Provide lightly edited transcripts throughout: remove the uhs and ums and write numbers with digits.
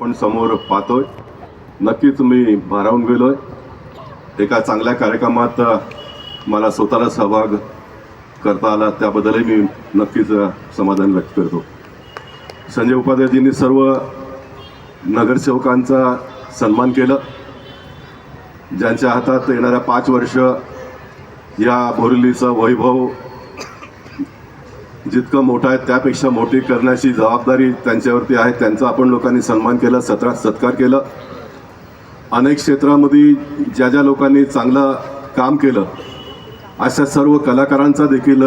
आपण समोर पाहतोय, नक्कीच मी भारावून गेलोय. एका चांगल्या कार्यक्रमात मला स्वतःला सहभाग करता आला, त्याबद्दलही मी नक्कीच समाधान व्यक्त करतो. संजय उपाध्यायजींनी सर्व नगरसेवकांचा सन्मान केलं, ज्यांच्या हातात येणाऱ्या 5 वर्ष या बोरिवलीचा वैभव जितकं मोठं आहे त्यापेक्षा मोठी करण्याची जबाबदारी त्यांच्यावरती आहे. त्यांचा आपण लोकांनी सन्मान केला, सत्कार केलं. अनेक क्षेत्रामध्ये ज्या ज्या लोकांनी चांगलं काम केलं अशा सर्व कलाकारांचा देखील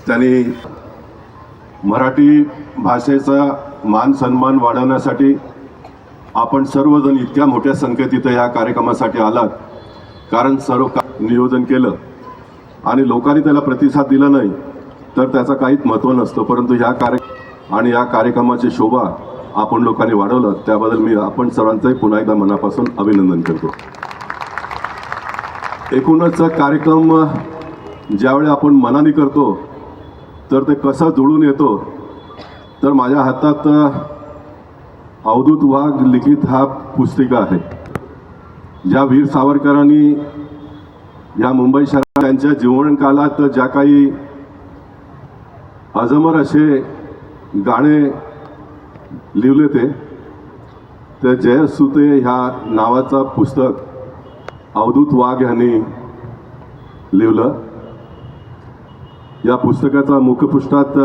त्यांनी मराठी भाषेचा मान सन्मान वाढवण्यासाठी आपण सर्वजण इतक्या मोठ्या संख्येत इथं या कार्यक्रमासाठी आलात, कारण सर्व नियोजन केलं आणि लोकांनी त्याला प्रतिसाद दिला नाही तर त्याचं काहीच महत्त्व नसतं. परंतु या कार्यक्रमाची शोभा आपण लोकांनी वाढवलं, त्याबद्दल मी आपण सर्वांचंही पुन्हा एकदा मनापासून अभिनंदन करतो. एकूणच कार्यक्रम ज्यावेळी आपण मनाने करतो तर ते कसं जुळून येतो, तर माझ्या हातात अवधूत वाघ लिखित हा पुस्तिका आहे, ज्या वीर सावरकरांनी या मुंबई शहरात त्यांच्या जीवनकालात ज्या काही अजमर असे गाणे लिहिले ते जयसुते ह्या नावाचं पुस्तक अवधूत वाघ यांनी लिहिलं. या पुस्तकाचा मुखपृष्ठात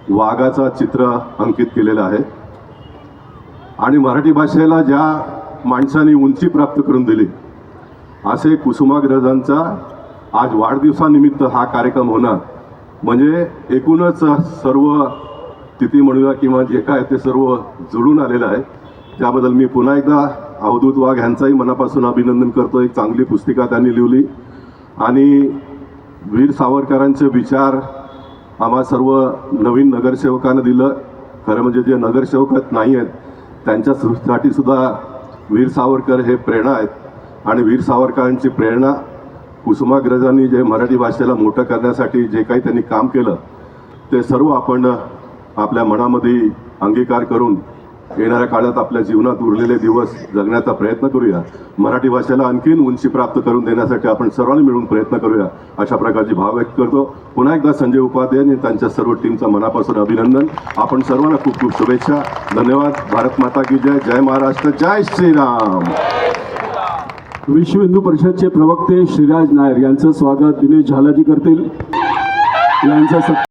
वाघाचा चित्र अंकित केलेलं आहे आणि मराठी भाषेला ज्या माणसांनी उंची प्राप्त करून दिली असे कुसुमाग्रजांचा आज वाढदिवसानिमित्त हा कार्यक्रम होणार, म्हणजे एकूणच सर्व तिथी म्हणूया किंवा जे काय ते सर्व जुळून आलेलं आहे. त्याबद्दल मी पुन्हा एकदा अवधूत वाघ यांचाही मनापासून अभिनंदन करतो. एक चांगली पुस्तिका त्यांनी लिहिली आणि वीर सावरकरांचे विचार आम्हा सर्व नवीन नगरसेवकांना दिलं. खरं म्हणजे जे नगरसेवक नाही आहेत त्यांच्यासाठी सुद्धा वीर सावरकर हे प्रेरणा आहेत आणि वीर सावरकरांची प्रेरणा कुसुमाग्रजांनी जे मराठी भाषेला मोठं करण्यासाठी जे काही त्यांनी काम केलं ते सर्व आपण आपल्या मनामध्ये अंगीकार करून येणाऱ्या काळात आपल्या जीवनात उरलेले दिवस जगण्याचा प्रयत्न करूया. मराठी भाषेला आणखीन उंची प्राप्त करून देण्यासाठी आपण सर्वांनी मिळून प्रयत्न करूया, अशा प्रकारची भाव व्यक्त करतो. पुन्हा एकदा संजय उपाध्याय आणि त्यांच्या सर्व टीमचा मनापासून अभिनंदन. आपण सर्वांना खूप खूप शुभेच्छा. धन्यवाद. भारत माता की जय. जय महाराष्ट्र. जय श्रीराम. विश्व हिंदू परिषदचे प्रवक्ते श्रीराज नायर यांचं स्वागत दिनेश झालाजी करतील. यांचा